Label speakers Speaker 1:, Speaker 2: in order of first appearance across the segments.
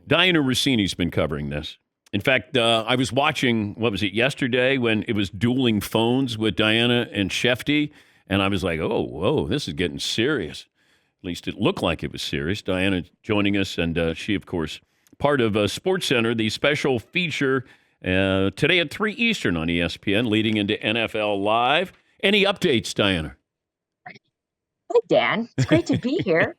Speaker 1: Dianna Russini's been covering this. In fact, I was watching, what was it, yesterday when it was dueling phones with Dianna and Shefty, and I was like, oh, whoa, this is getting serious. At least it looked like it was serious. Dianna joining us, and she, of course, part of Sports Center, the special feature today at 3 Eastern on ESPN, leading into NFL Live. Any updates, Dianna?
Speaker 2: Hey, Dan. It's great to be here.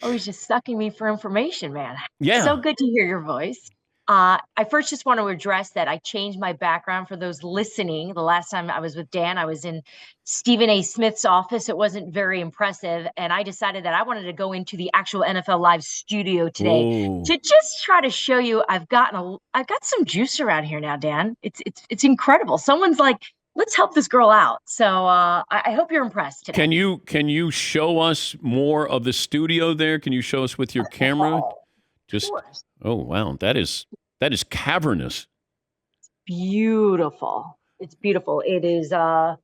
Speaker 2: Always just sucking me for information, man.
Speaker 1: Yeah.
Speaker 2: So good to hear your voice. I first just want to address that I changed my background for those listening. The last time I was with Dan, I was in Stephen A. Smith's office. It wasn't very impressive. And I decided that I wanted to go into the actual NFL Live studio today to just try to show you I've got some juice around here now, Dan. It's incredible. Someone's like, let's help this girl out. So I hope you're impressed today.
Speaker 1: Can you show us more of the studio there? Can you show us with your camera? Oh wow, that is cavernous.
Speaker 2: Beautiful. It's beautiful. It is.
Speaker 1: That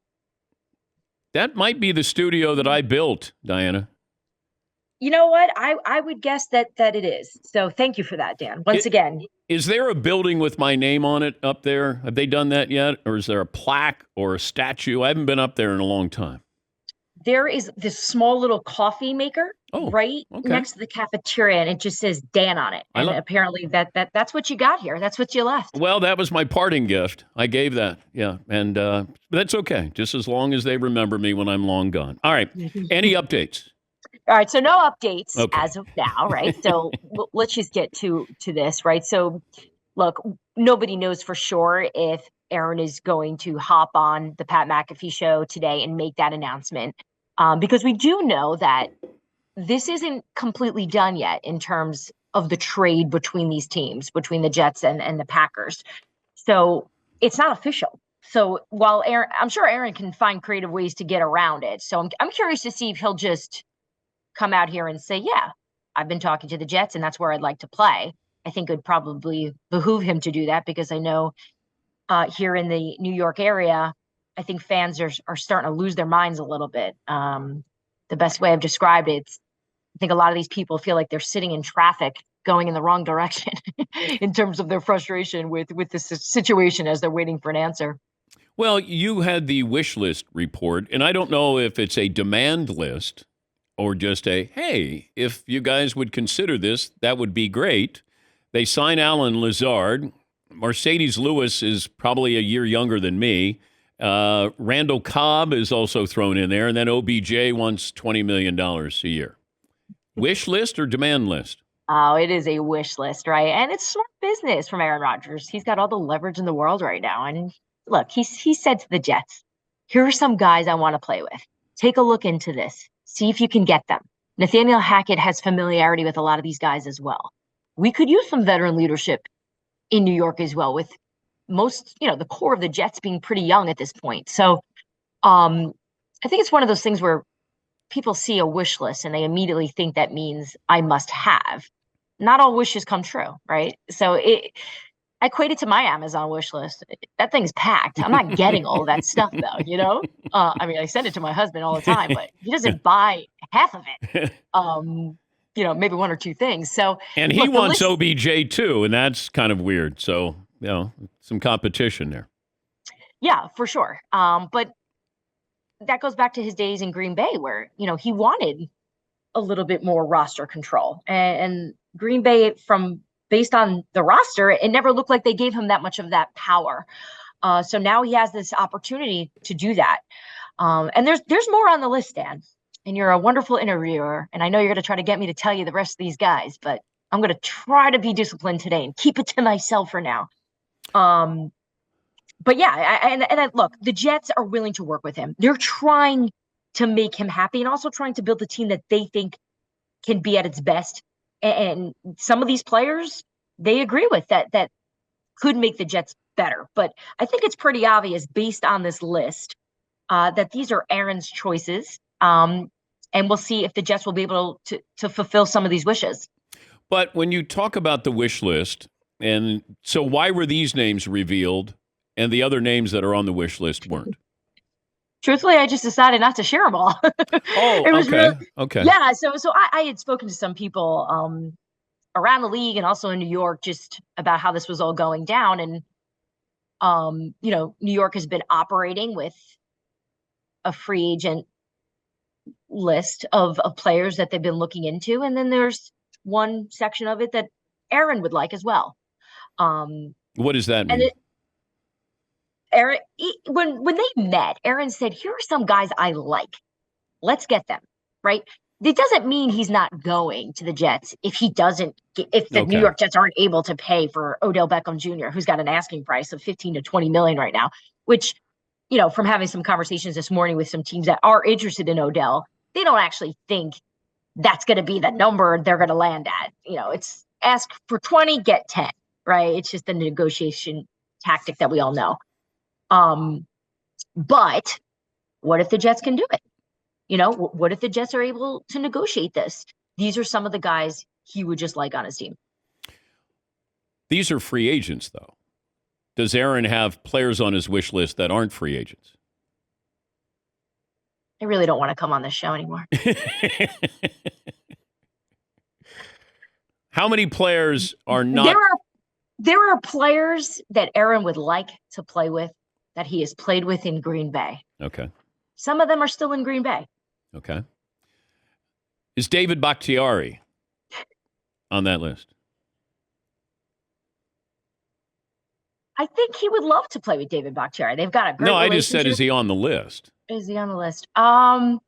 Speaker 1: might be the studio that I built, Dianna.
Speaker 2: You know what? I would guess that it is. So thank you for that, Dan. Once again.
Speaker 1: Is there a building with my name on it up there? Have they done that yet? Or is there a plaque or a statue? I haven't been up there in a long time.
Speaker 2: There is this small little coffee maker next to the cafeteria, and it just says Dan on it. And apparently that's what you got here. That's what you left.
Speaker 1: Well, that was my parting gift. I gave that. Yeah. And that's okay. Just as long as they remember me when I'm long gone. All right. Any updates?
Speaker 2: All right, so no updates as of now, right? So let's just get to this, right? So look, nobody knows for sure if Aaron is going to hop on the Pat McAfee show today and make that announcement, because we do know that this isn't completely done yet in terms of the trade between these teams, between the Jets and the Packers. So it's not official. So while I'm sure Aaron can find creative ways to get around it. So I'm curious to see if he'll just come out here and say, yeah, I've been talking to the Jets and that's where I'd like to play. I think it would probably behoove him to do that because I know here in the New York area, I think fans are starting to lose their minds a little bit. The best way I've described it, I think a lot of these people feel like they're sitting in traffic going in the wrong direction in terms of their frustration with this situation as they're waiting for an answer.
Speaker 1: Well, you had the wish list report, and I don't know if it's a demand list or just a, hey, if you guys would consider this, that would be great. They sign Alan Lazard. Mercedes Lewis is probably a year younger than me. Randall Cobb is also thrown in there. And then OBJ wants $20 million a year. Wish list or demand list?
Speaker 2: Oh, it is a wish list, right? And it's smart business from Aaron Rodgers. He's got all the leverage in the world right now. And look, he said to the Jets, here are some guys I want to play with. Take a look into this. See if you can get them. Nathaniel Hackett has familiarity with a lot of these guys as well. We could use some veteran leadership in New York as well, with most, the core of the Jets being pretty young at this point. So I think it's one of those things where people see a wish list and they immediately think that means I must have. Not all wishes come true, right? So I equate it to my Amazon wish list. That thing's packed. I'm not getting all of that stuff though, I mean, I send it to my husband all the time, but he doesn't buy half of it. Maybe one or two things. So,
Speaker 1: and he wants OBJ too, and that's kind of weird. So, some competition there.
Speaker 2: Yeah, for sure. But that goes back to his days in Green Bay where, he wanted a little bit more roster control, and Green Bay based on the roster, it never looked like they gave him that much of that power. So now he has this opportunity to do that. And there's more on the list, Dan. And you're a wonderful interviewer. And I know you're going to try to get me to tell you the rest of these guys, but I'm going to try to be disciplined today and keep it to myself for now. But yeah, look, the Jets are willing to work with him. They're trying to make him happy and also trying to build a team that they think can be at its best. And some of these players, they agree with that could make the Jets better. But I think it's pretty obvious based on this list that these are Aaron's choices. And we'll see if the Jets will be able to fulfill some of these wishes.
Speaker 1: But when you talk about the wish list, and so why were these names revealed and the other names that are on the wish list weren't?
Speaker 2: Truthfully, I just decided not to share them all.
Speaker 1: Oh,
Speaker 2: it was
Speaker 1: okay.
Speaker 2: Really,
Speaker 1: okay.
Speaker 2: Yeah, so I had spoken to some people around the league and also in New York just about how this was all going down. And, New York has been operating with a free agent list of players that they've been looking into. And then there's one section of it that Aaron would like as well.
Speaker 1: What does that mean?
Speaker 2: Aaron, when they met, Aaron said, here are some guys I like. Let's get them, right? It doesn't mean he's not going to the Jets if the New York Jets aren't able to pay for Odell Beckham Jr., who's got an asking price of 15 to 20 million right now, which, from having some conversations this morning with some teams that are interested in Odell, they don't actually think that's going to be the number they're going to land at. It's ask for 20, get 10, right? It's just a negotiation tactic that we all know. But what if the Jets can do it? What if the Jets are able to negotiate this? These are some of the guys he would just like on his team.
Speaker 1: These are free agents, though. Does Aaron have players on his wish list that aren't free agents?
Speaker 2: I really don't want to come on this show anymore.
Speaker 1: How many players are not?
Speaker 2: There are players that Aaron would like to play with that he has played with in Green Bay.
Speaker 1: Okay.
Speaker 2: Some of them are still in Green Bay.
Speaker 1: Okay. Is David Bakhtiari on that list?
Speaker 2: I think he would love to play with David Bakhtiari. They've got a great relationship.
Speaker 1: No, I just said, is he on the list?
Speaker 2: Is he on the list? I'm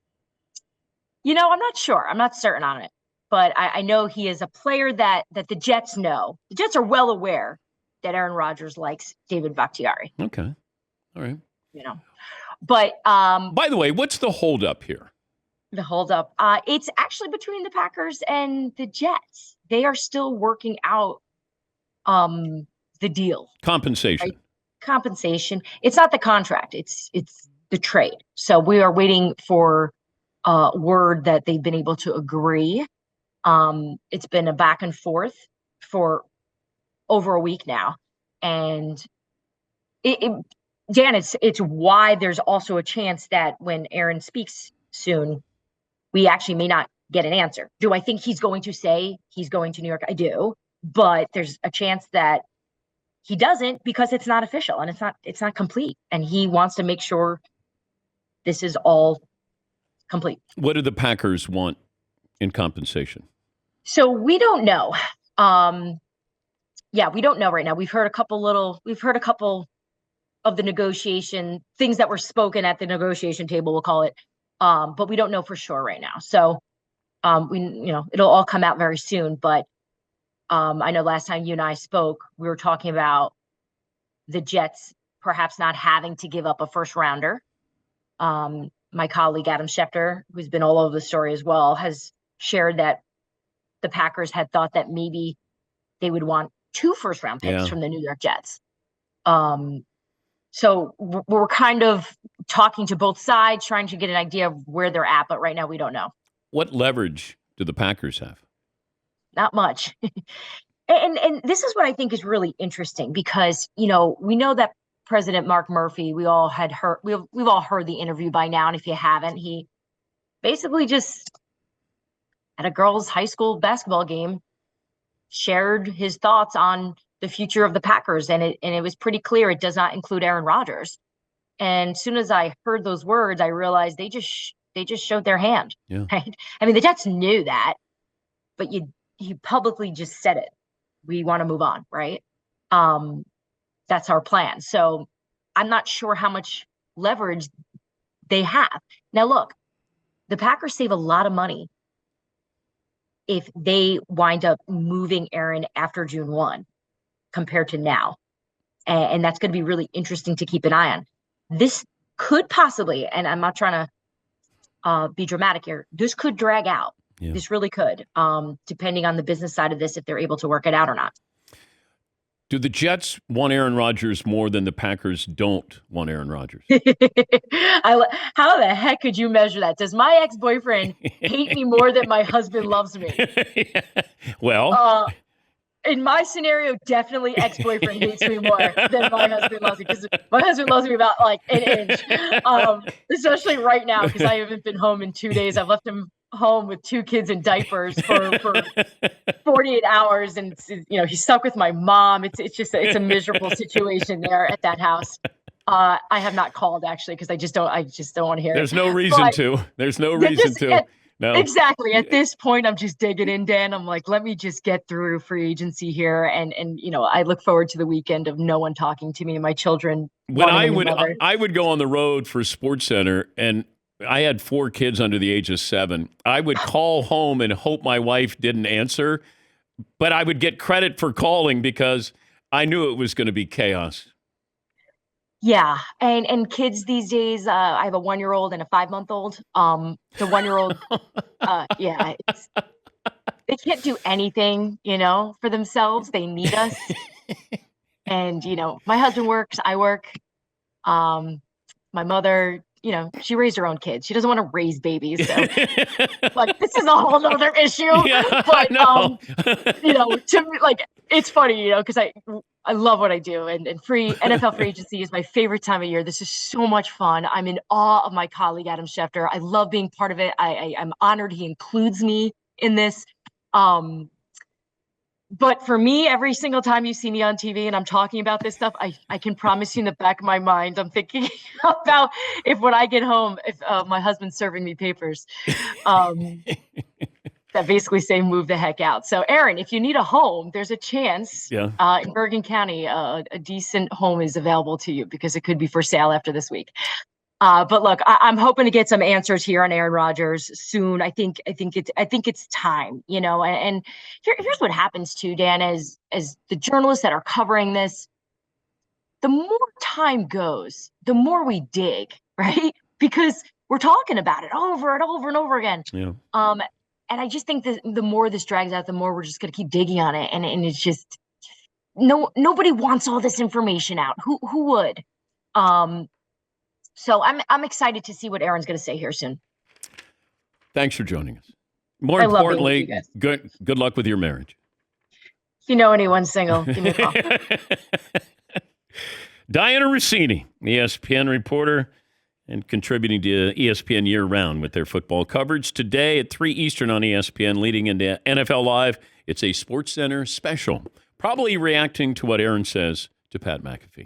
Speaker 2: not sure. I'm not certain on it. But I know he is a player that the Jets know. The Jets are well aware that Aaron Rodgers likes David Bakhtiari.
Speaker 1: Okay. All right.
Speaker 2: But
Speaker 1: by the way, what's the holdup here?
Speaker 2: The holdup, it's actually between the Packers and the Jets. They are still working out the deal.
Speaker 1: Compensation.
Speaker 2: Right? Compensation. It's not the contract. It's the trade. So we are waiting for word that they've been able to agree. It's been a back and forth for over a week now, and Dan, it's why there's also a chance that when Aaron speaks soon, we actually may not get an answer. Do I think he's going to say he's going to New York? I do, but there's a chance that he doesn't because it's not official and it's not complete, and he wants to make sure this is all complete.
Speaker 1: What do the Packers want in compensation?
Speaker 2: So we don't know. We don't know right now. We've heard a couple of the negotiation things that were spoken at the negotiation table, we'll call it. But we don't know for sure right now. So it'll all come out very soon. But I know last time you and I spoke, we were talking about the Jets perhaps not having to give up a first rounder. My colleague Adam Schefter, who's been all over the story as well, has shared that the Packers had thought that maybe they would want 2 first-round picks from the New York Jets. So we're kind of talking to both sides, trying to get an idea of where they're at, but right now we don't know.
Speaker 1: What leverage do the Packers have?
Speaker 2: Not much. And this is what I think is really interesting because, we know that President Mark Murphy, we've all heard the interview by now. And if you haven't, he basically just at a girls' high school basketball game shared his thoughts on the future of the Packers. And it was pretty clear it does not include Aaron Rodgers. And as soon as I heard those words, I realized they just showed their hand.
Speaker 1: Yeah.
Speaker 2: Right? I mean, the Jets knew that, but he publicly just said it. We want to move on, right? That's our plan. So I'm not sure how much leverage they have. Now, look, the Packers save a lot of money if they wind up moving Aaron after June 1 compared to now. And that's going to be really interesting to keep an eye on. This could possibly, and I'm not trying to be dramatic here, this could drag out. Yeah. This really could, depending on the business side of this, if they're able to work it out or not.
Speaker 1: Do the Jets want Aaron Rodgers more than the Packers don't want Aaron Rodgers?
Speaker 2: How the heck could you measure that? Does my ex-boyfriend hate me more than my husband loves me?
Speaker 1: Yeah. Well,
Speaker 2: in my scenario, definitely ex-boyfriend hates me more than my husband loves me because my husband loves me about like an inch, especially right now because I haven't been home in 2 days. I've left him home with 2 kids in diapers for 48 hours, and he's stuck with my mom. It's a miserable situation there at that house. I have not called actually because I just don't want to hear
Speaker 1: There's
Speaker 2: it.
Speaker 1: no reason to. There's no reason to. No.
Speaker 2: Exactly. At this point, I'm just digging in, Dan. I'm like, let me just get through free agency here, and I look forward to the weekend of no one talking to me and my children.
Speaker 1: When I would go on the road for SportsCenter, and I had 4 kids under the age of 7. I would call home and hope my wife didn't answer, but I would get credit for calling because I knew it was going to be chaos.
Speaker 2: Yeah, and kids these days, I have a 1-year-old and a 5-month-old. The 1-year-old, yeah, they can't do anything, for themselves. They need us. And, my husband works, I work. My mother, she raised her own kids. She doesn't want to raise babies. So like, this is a whole other issue.
Speaker 1: Yeah,
Speaker 2: but, to me, like, it's funny, because I love what I do, and NFL free agency is my favorite time of year. This is so much fun. I'm in awe of my colleague, Adam Schefter. I love being part of it. I'm honored he includes me in this. But for me, every single time you see me on TV and I'm talking about this stuff, I can promise you in the back of my mind, I'm thinking about when I get home, if my husband's serving me papers. That basically say move the heck out. So, Aaron, if you need a home, there's a chance in Bergen County, a decent home is available to you because it could be for sale after this week. But look, I'm hoping to get some answers here on Aaron Rodgers soon. I think it's time, and here's what happens too, Dan, as the journalists that are covering this, the more time goes, the more we dig, right? Because we're talking about it over and over and over again.
Speaker 1: Yeah.
Speaker 2: And I just think that the more this drags out, the more we're just going to keep digging on it. And it's just, nobody wants all this information out. Who would? So I'm excited to see what Aaron's going to say here soon.
Speaker 1: Thanks for joining us. More importantly, good luck with your marriage.
Speaker 2: If you know anyone single, give me a call.
Speaker 1: Dianna Russini, ESPN reporter, and contributing to ESPN year-round with their football coverage. Today at 3 Eastern on ESPN, leading into NFL Live, it's a SportsCenter special, probably reacting to what Aaron says to Pat McAfee.